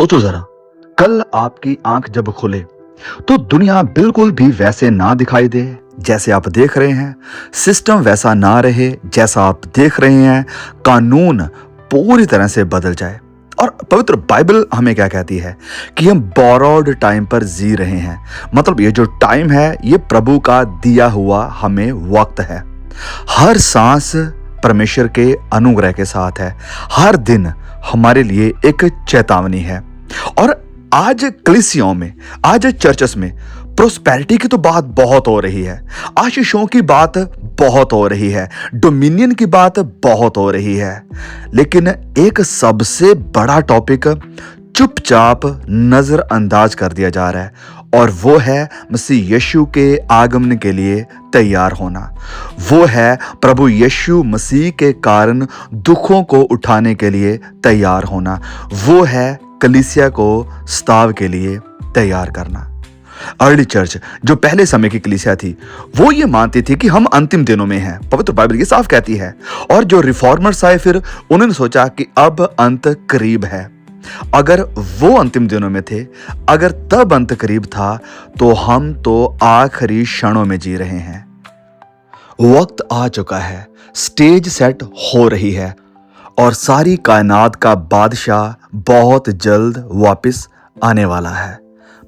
सोचो जरा, कल आपकी आंख जब खुले तो दुनिया बिल्कुल भी वैसे ना दिखाई दे जैसे आप देख रहे हैं। सिस्टम वैसा ना रहे जैसा आप देख रहे हैं। कानून पूरी तरह से बदल जाए। और पवित्र बाइबल हमें क्या कहती है कि हम बोरोड टाइम पर जी रहे हैं। मतलब ये जो टाइम है ये प्रभु का दिया हुआ हमें वक्त है। हर सांस परमेश्वर के अनुग्रह के साथ है। हर दिन हमारे लिए एक चेतावनी है। और आज कलीसियाओं में, आज चर्चेस में प्रोस्पेरिटी की तो बात बहुत हो रही है, आशीषों की बात बहुत हो रही है, डोमिनियन की बात बहुत हो रही है, लेकिन एक सबसे बड़ा टॉपिक चुपचाप नजरअंदाज कर दिया जा रहा है और वो है मसीह यीशु के आगमन के लिए तैयार होना। वो है प्रभु यीशु मसीह के कारण दुखों को उठाने के लिए तैयार होना। वो है कलीसिया को स्ताव के लिए तैयार करना। अर्ली चर्च जो पहले समय की कलीसिया थी वो ये मानती थी कि हम अंतिम दिनों में हैं। पवित्र बाइबल ये साफ कहती है। और जो रिफॉर्मर्स आए फिर उन्होंने सोचा कि अब अंत करीब है। अगर वो अंतिम दिनों में थे, अगर तब अंत करीब था, तो हम तो आखिरी क्षणों में जी रहे हैं। वक्त आ चुका है, स्टेज सेट हो रही है और सारी कायनात का बादशाह बहुत जल्द वापस आने वाला है।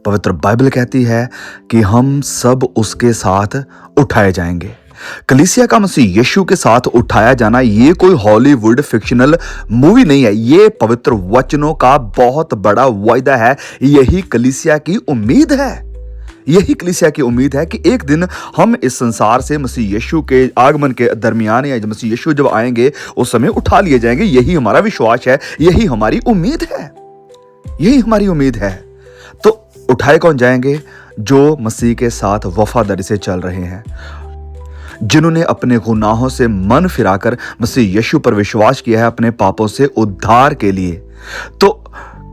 पवित्र बाइबल कहती है कि हम सब उसके साथ उठाए जाएंगे। कलीसिया का मसीह यीशु के साथ उठाया जाना ये कोई हॉलीवुड फिक्शनल मूवी नहीं है, ये पवित्र वचनों का बहुत बड़ा वायदा है। यही कलीसिया की उम्मीद है। यही कलीसिया की उम्मीद है कि एक दिन हम इस संसार से मसीह यीशु के आगमन के दरमियान या मसीह यीशु जब आएंगे उस समय उठा लिए जाएंगे। यही हमारा विश्वास है, यही हमारी उम्मीद है, यही हमारी उम्मीद है। तो उठाए कौन जाएंगे? जो मसीह के साथ वफादारी से चल रहे हैं, जिन्होंने अपने गुनाहों से मन फिराकर मसीह यीशु पर विश्वास किया है अपने पापों से उद्धार के लिए। तो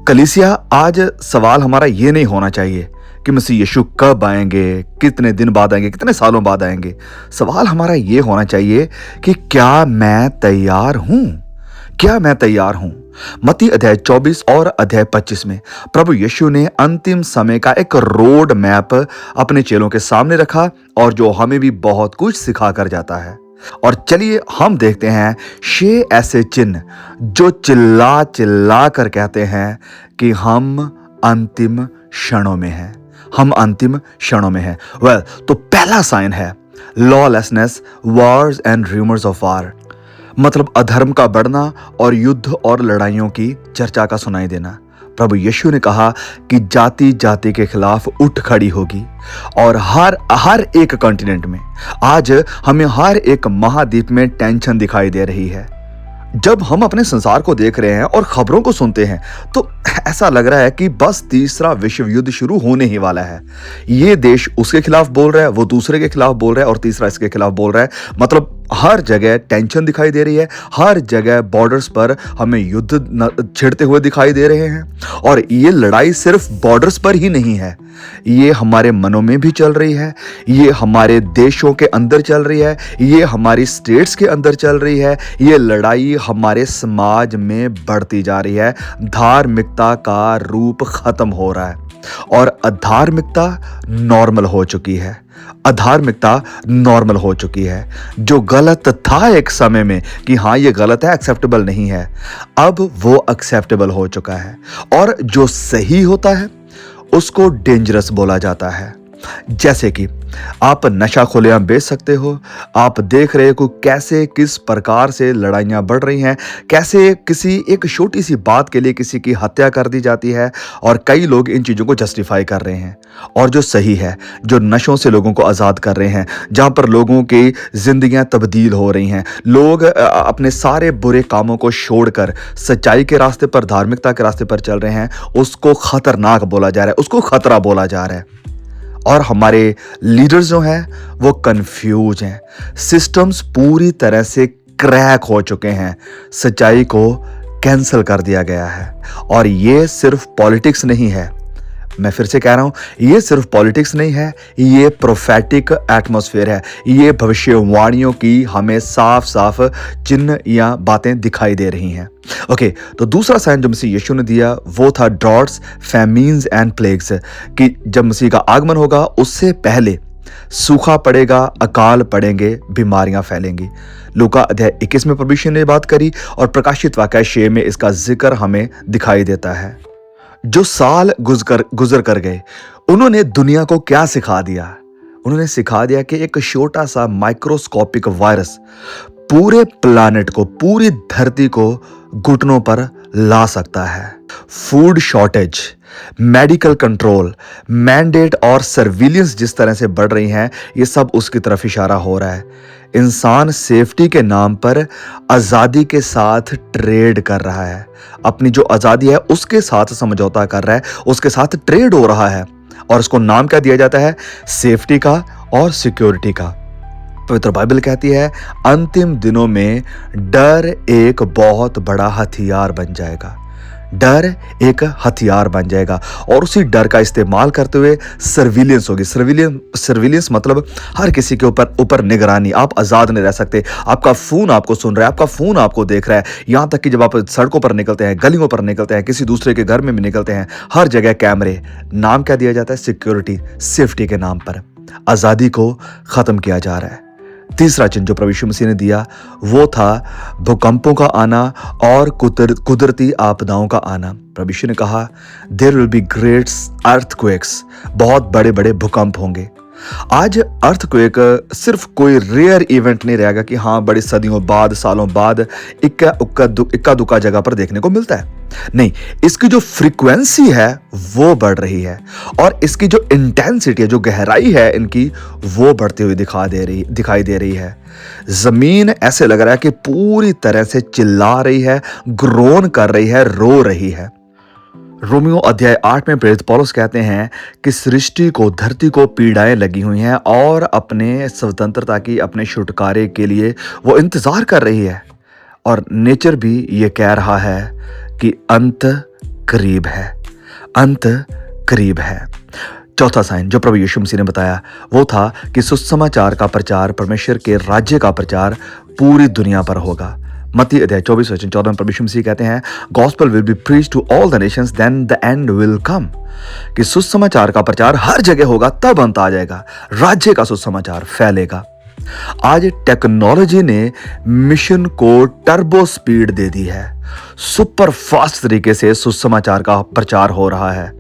कलीसिया, आज सवाल हमारा ये नहीं होना चाहिए कि मसीह यीशु कब आएंगे, कितने दिन बाद आएंगे, कितने सालों बाद आएंगे। सवाल हमारा ये होना चाहिए कि क्या मैं तैयार हूं? क्या मैं तैयार हूं? मत्ती अध्याय 24 और अध्याय 25 में प्रभु यीशु ने अंतिम समय का एक रोड मैप अपने चेलों के सामने रखा और जो हमें भी बहुत कुछ सिखा कर जाता है। और चलिए हम देखते हैं 6 ऐसे चिन्ह जो चिल्ला चिल्ला कर कहते हैं कि हम अंतिम क्षणों में हैं। हम अंतिम क्षणों में हैं। तो पहला साइन है lawlessness, Wars and rumours of war. मतलब अधर्म का बढ़ना और युद्ध और लड़ाइयों की चर्चा का सुनाई देना। प्रभु यीशु ने कहा कि जाति जाति के खिलाफ उठ खड़ी होगी और हर एक कॉन्टिनेंट में, आज हमें हर एक महाद्वीप में टेंशन दिखाई दे रही है। जब हम अपने संसार को देख रहे हैं और खबरों को सुनते हैं तो ऐसा लग रहा है कि बस तीसरा विश्व युद्ध शुरू होने ही वाला है। ये देश उसके खिलाफ बोल रहा है, वो दूसरे के खिलाफ बोल रहा है और तीसरा इसके खिलाफ बोल रहा है। मतलब हर जगह टेंशन दिखाई दे रही है, हर जगह बॉर्डर्स पर हमें युद्ध छिड़ते हुए दिखाई दे रहे हैं। और ये लड़ाई सिर्फ बॉर्डर्स पर ही नहीं है, ये हमारे मनों में भी चल रही है, ये हमारे देशों के अंदर चल रही है, ये हमारी स्टेट्स के अंदर चल रही है। ये लड़ाई हमारे समाज में बढ़ती जा रही है। धार्मिकता का रूप खत्म हो रहा है और अधार्मिकता नॉर्मल हो चुकी है। अधार्मिकता नॉर्मल हो चुकी है। जो गलत था एक समय में कि हाँ ये गलत है, एक्सेप्टेबल नहीं है, अब वो एक्सेप्टेबल हो चुका है। और जो सही होता है उसको डेंजरस बोला जाता है। जैसे कि आप नशा खुलेआम बेच सकते हो। आप देख रहे हो कैसे किस प्रकार से लड़ाइयां बढ़ रही हैं, कैसे किसी एक छोटी सी बात के लिए किसी की हत्या कर दी जाती है और कई लोग इन चीज़ों को जस्टिफाई कर रहे हैं। और जो सही है, जो नशों से लोगों को आज़ाद कर रहे हैं, जहां पर लोगों की जिंदगियां तब्दील हो रही हैं, लोग अपने सारे बुरे कामों को छोड़कर सच्चाई के रास्ते पर, धार्मिकता के रास्ते पर चल रहे हैं, उसको खतरनाक बोला जा रहा है, उसको खतरा बोला जा रहा है। और हमारे लीडर्स जो हैं वो कंफ्यूज हैं। सिस्टम्स पूरी तरह से क्रैक हो चुके हैं। सच्चाई को कैंसिल कर दिया गया है। और ये सिर्फ पॉलिटिक्स नहीं है, मैं फिर से कह रहा हूं, ये सिर्फ पॉलिटिक्स नहीं है, ये प्रोफेटिक एटमॉस्फेयर है। ये भविष्यवाणियों की हमें साफ साफ चिन्ह या बातें दिखाई दे रही हैं। ओके, तो दूसरा साइन जो मसीह यीशु ने दिया वो था ड्रॉट्स, फैमीन्स एंड प्लेग्स, कि जब मसीह का आगमन होगा उससे पहले सूखा पड़ेगा, अकाल पड़ेंगे, बीमारियां फैलेंगी। लूका अध्याय 21 में प्रभु यीशु ने बात करी और प्रकाशित वाक्य 6 में इसका जिक्र हमें दिखाई देता है। जो साल गुजर कर गए, उन्होंने दुनिया को क्या सिखा दिया? उन्होंने सिखा दिया कि एक छोटा सा माइक्रोस्कोपिक वायरस पूरे प्लानेट को, पूरी धरती को घुटनों पर ला सकता है। Food shortage, medical control, mandate और सर्विलेंस जिस तरह से बढ़ रही हैं, ये सब उसकी तरफ इशारा हो रहा है। इंसान सेफ्टी के नाम पर आज़ादी के साथ ट्रेड कर रहा है। अपनी जो आज़ादी है उसके साथ समझौता कर रहा है, उसके साथ ट्रेड हो रहा है, और उसको नाम क्या दिया जाता है? सेफ्टी का और सिक्योरिटी का। पवित्र बाइबल कहती है अंतिम दिनों में डर एक बहुत बड़ा हथियार बन जाएगा। डर एक हथियार बन जाएगा और उसी डर का इस्तेमाल करते हुए सर्विलेंस होगी। सर्विलेंस मतलब हर किसी के ऊपर निगरानी। आप आज़ाद नहीं रह सकते। आपका फ़ोन आपको सुन रहा है, आपका फ़ोन आपको देख रहा है। यहाँ तक कि जब आप सड़कों पर निकलते हैं, गलियों पर निकलते हैं, किसी दूसरे के घर में भी निकलते हैं, हर जगह कैमरे। नाम क्या दिया जाता है? सिक्योरिटी, सेफ्टी के नाम पर आज़ादी को ख़त्म किया जा रहा है। तीसरा चिन्ह जो प्रभु यीशु मसीह ने दिया वो था भूकंपों का आना और कुदरती आपदाओं का आना। प्रभु यीशु ने कहा there will be great earthquakes, बहुत बड़े बड़े भूकंप होंगे। आज अर्थक्वेक सिर्फ कोई रेयर इवेंट नहीं रहेगा कि हाँ बड़ी सदियों बाद, सालों बाद इक्का दुक्का जगह पर देखने को मिलता है। नहीं, इसकी जो फ्रीक्वेंसी है वो बढ़ रही है और इसकी जो इंटेंसिटी है, जो गहराई है इनकी, वो बढ़ती हुई दिखाई दे रही है। जमीन ऐसे लग रहा है कि पूरी तरह से चिल्ला रही है, ग्रोन कर रही है, रो रही है। रोमियो अध्याय 8 में प्रेरित पौलुस कहते हैं कि सृष्टि को, धरती को पीड़ाएं लगी हुई हैं और अपने स्वतंत्रता की, अपने छुटकारे के लिए वो इंतजार कर रही है। और नेचर भी ये कह रहा है कि अंत करीब है, अंत करीब है। चौथा साइन जो प्रभु यीशु मसीह ने बताया वो था कि सुसमाचार का प्रचार, परमेश्वर के राज्य का प्रचार पूरी दुनिया पर होगा। मत्ती अध्याय 24:14 में प्रभु यीशु मसीह कहते हैं gospel will be preached to all the nations then the end will come, कि सुसमाचार का प्रचार हर जगह होगा, तब अंत आ जाएगा, राज्य का सुसमाचार फैलेगा। आज टेक्नोलॉजी ने मिशन को टर्बो स्पीड दे दी है। सुपर फास्ट तरीके से सुसमाचार का प्रचार हो रहा है।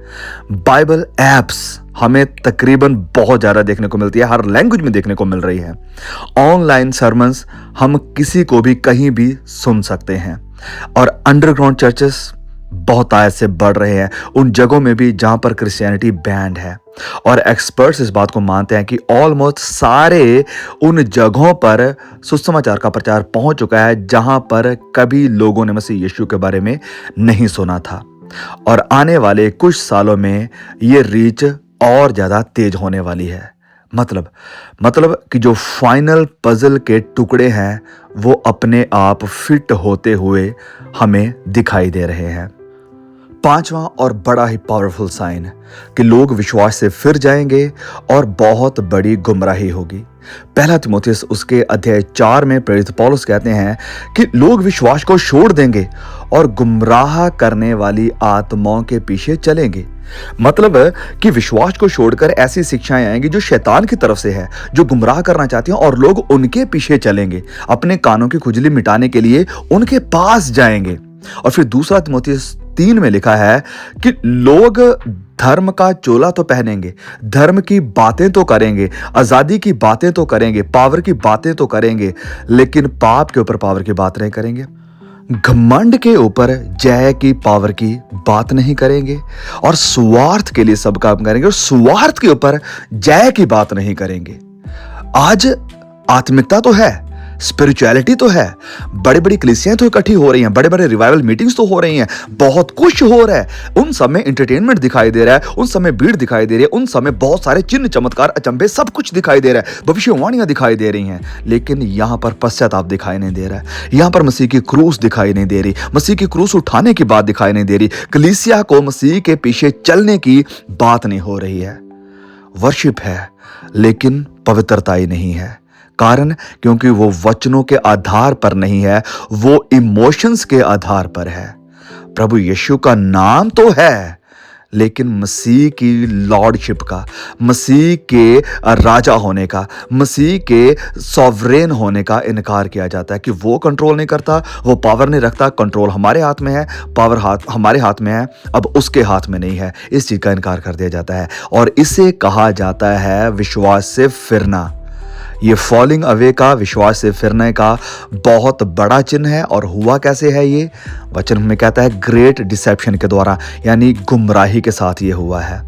बाइबल एप्स हमें तकरीबन बहुत ज़्यादा देखने को मिलती है, हर लैंग्वेज में देखने को मिल रही है। ऑनलाइन सर्मन्स हम किसी को भी कहीं भी सुन सकते हैं और अंडरग्राउंड चर्चेस बहुत आयत से बढ़ रहे हैं, उन जगहों में भी जहां पर क्रिश्चियनिटी बैंड है। और एक्सपर्ट्स इस बात को मानते हैं कि ऑलमोस्ट सारे उन जगहों पर सुसमाचार का प्रचार पहुंच चुका है जहां पर कभी लोगों ने मसीह यीशु के बारे में नहीं सुना था। और आने वाले कुछ सालों में ये रीच और ज़्यादा तेज होने वाली है। मतलब कि जो फाइनल पजल के टुकड़े हैं वो अपने आप फिट होते हुए हमें दिखाई दे रहे हैं। पांचवा और बड़ा ही पावरफुल साइन कि लोग विश्वास से फिर जाएंगे और बहुत बड़ी गुमराही होगी। पहला तीमुथियुस उसके अध्याय 4 में प्रेरित पौलुस कहते हैं कि लोग विश्वास को छोड़ देंगे और गुमराह करने वाली आत्माओं के पीछे चलेंगे। मतलब कि विश्वास को छोड़कर ऐसी शिक्षाएं आएंगी जो शैतान की तरफ से है, जो गुमराह करना चाहती हैं, और लोग उनके पीछे चलेंगे, अपने कानों की खुजली मिटाने के लिए उनके पास जाएंगे। और फिर दूसरा तीमुथियुस 3 में लिखा है कि लोग धर्म का चोला तो पहनेंगे, धर्म की बातें तो करेंगे, आजादी की बातें तो करेंगे, पावर की बातें तो करेंगे, लेकिन पाप के ऊपर पावर की बात नहीं करेंगे, घमंड के ऊपर जय की, पावर की बात नहीं करेंगे, और स्वार्थ के लिए सब काम करेंगे और स्वार्थ के ऊपर जय की बात नहीं करेंगे। आज आत्मिकता तो है, स्पिरिचुअलिटी तो है, बड़ी बड़ी कलीसियां तो इकट्ठी हो रही हैं, बड़े बड़े रिवाइवल मीटिंग्स तो हो रही हैं, बहुत कुछ हो रहा है, उन सब में एंटरटेनमेंट दिखाई दे रहा है, उन सब में भीड़ दिखाई दे रही है, उन सब में बहुत सारे चिन्ह चमत्कार अचंभे सब कुछ दिखाई दे रहा है, भविष्यवाणियां दिखाई दे रही हैं, लेकिन यहां पर पश्चाताप दिखाई नहीं दे रहा है, यहां पर मसीह की क्रूस दिखाई नहीं दे रही, मसीह की क्रूस उठाने की बात दिखाई नहीं दे रही, कलीसिया को मसीह के पीछे चलने की बात नहीं हो रही है। वर्शिप है लेकिन पवित्रता ही नहीं है। कारण क्योंकि वो वचनों के आधार पर नहीं है, वो इमोशंस के आधार पर है। प्रभु यीशु का नाम तो है लेकिन मसीह की लॉर्डशिप का, मसीह के राजा होने का, मसीह के सॉवरेन होने का इनकार किया जाता है कि वो कंट्रोल नहीं करता, वो पावर नहीं रखता, कंट्रोल हमारे हाथ में है, पावर हमारे हाथ में है, अब उसके हाथ में नहीं है। इस चीज़ का इनकार कर दिया जाता है और इसे कहा जाता है विश्वास से फिरना। ये फॉलिंग अवे का, विश्वास से फिरने का बहुत बड़ा चिन्ह है। और हुआ कैसे है ये? वचन में कहता है ग्रेट डिसेप्शन के द्वारा, यानी गुमराही के साथ ये हुआ है।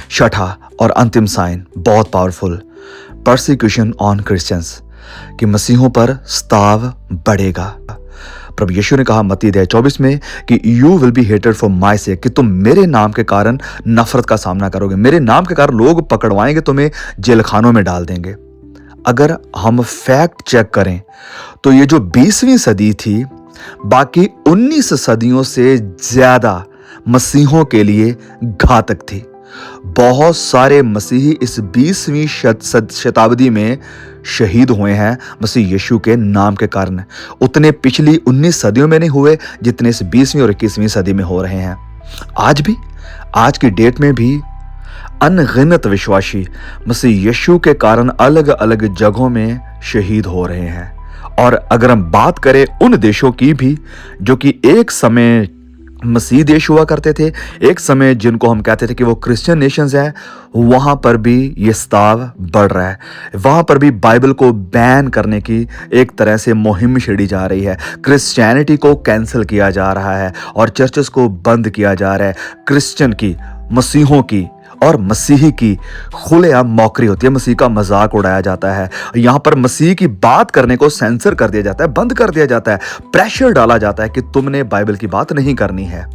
छठा और अंतिम साइन बहुत पावरफुल, परसिक्यूशन ऑन क्रिश्चियंस, कि मसीहों पर स्ताव बढ़ेगा। प्रभु यीशु ने कहा मत्ती 24 में कि you will be hated for my sake, कि तुम मेरे नाम के कारण नफरत का सामना करोगे, मेरे नाम के कारण लोग पकड़वाएंगे, तुम्हें जेल खानों में डाल देंगे। अगर हम फैक्ट चेक करें तो ये जो 20वीं सदी थी, बाकी 19 सदियों से ज्यादा मसीहों के लिए घातक थी। बहुत सारे मसीही इस 20वीं शताब्दी में शहीद हुए हैं मसीह यीशु के नाम के कारण। उतने पिछली 19 सदियों में नहीं हुए जितने इस 20वीं और 21वीं सदी में हो रहे हैं। आज भी, आज की डेट में भी अनगिनत विश्वासी मसीह यीशु के कारण अलग अलग जगहों में शहीद हो रहे हैं। और अगर हम बात करें उन देशों की भी जो कि एक समय मसीह देश हुआ करते थे, एक समय जिनको हम कहते थे कि वो क्रिश्चियन नेशंस हैं, वहां पर भी ये स्ताव बढ़ रहा है। वहां पर भी बाइबल को बैन करने की एक तरह से मुहिम छेड़ी जा रही है। क्रिश्चियनिटी को कैंसिल किया जा रहा है और चर्चेस को बंद किया जा रहा है। क्रिश्चियन की, मसीहों की और मसीही की खुलेआम मौकरी होती है, मसीह का मजाक उड़ाया जाता है। यहां पर मसीह की बात करने को सेंसर कर दिया जाता है, बंद कर दिया जाता है, प्रेशर डाला जाता है कि तुमने बाइबल की बात नहीं करनी है।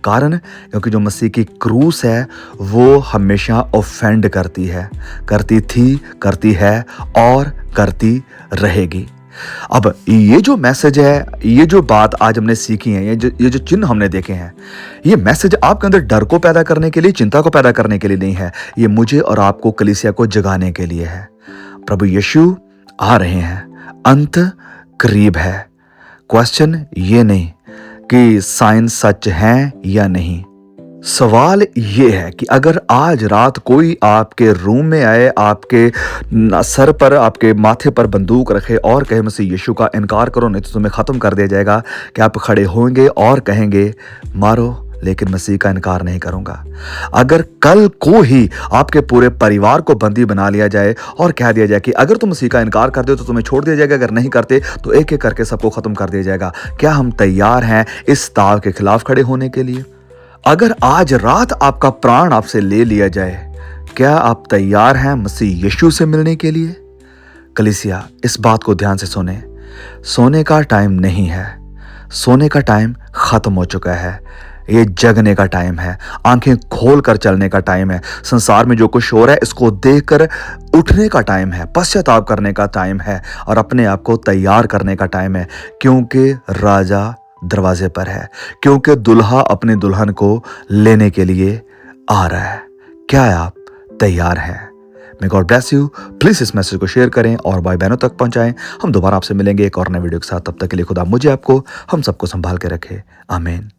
कारण क्योंकि जो मसीह की क्रूस है वो हमेशा ऑफेंड करती है, करती थी, करती है और करती रहेगी। अब ये जो मैसेज है, ये जो बात आज हमने सीखी है, ये जो चिन्ह हमने देखे हैं, ये मैसेज आपके अंदर डर को पैदा करने के लिए, चिंता को पैदा करने के लिए नहीं है। ये मुझे और आपको, कलीसिया को जगाने के लिए है। प्रभु यीशु आ रहे हैं, अंत करीब है। क्वेश्चन ये नहीं कि साइन सच है या नहीं, सवाल ये है कि अगर आज रात कोई आपके रूम में आए, आपके सर पर, आपके माथे पर बंदूक रखे और कहे मसीह यीशु का इनकार करो नहीं तो तुम्हें ख़त्म कर दिया जाएगा, कि आप खड़े होंगे और कहेंगे मारो लेकिन मसीह का इनकार नहीं करूंगा? अगर कल को ही आपके पूरे परिवार को बंदी बना लिया जाए और कह दिया जाए कि अगर तुम मसीह का इनकार करते हो तो तुम्हें छोड़ दिया जाएगा, अगर नहीं करते तो एक एक करके सबको ख़त्म कर दिया जाएगा, क्या हम तैयार हैं इस ताव के खिलाफ खड़े होने के लिए? अगर आज रात आपका प्राण आपसे ले लिया जाए, क्या आप तैयार हैं मसीह यीशु से मिलने के लिए? कलीसिया, इस बात को ध्यान से सुने, सोने का टाइम नहीं है, सोने का टाइम खत्म हो चुका है। ये जगने का टाइम है, आंखें खोल कर चलने का टाइम है। संसार में जो कुछ हो रहा है इसको देखकर उठने का टाइम है, पश्चाताप करने का टाइम है और अपने आप को तैयार करने का टाइम है, क्योंकि राजा दरवाजे पर है, क्योंकि दुल्हा अपने दुल्हन को लेने के लिए आ रहा है। क्या आप तैयार हैं? May God bless you. Please इस मैसेज को शेयर करें और भाई बहनों तक पहुंचाएं। हम दोबारा आपसे मिलेंगे एक और नए वीडियो के साथ। तब तक के लिए खुदा मुझे, आपको, हम सबको संभाल के रखे। आमीन।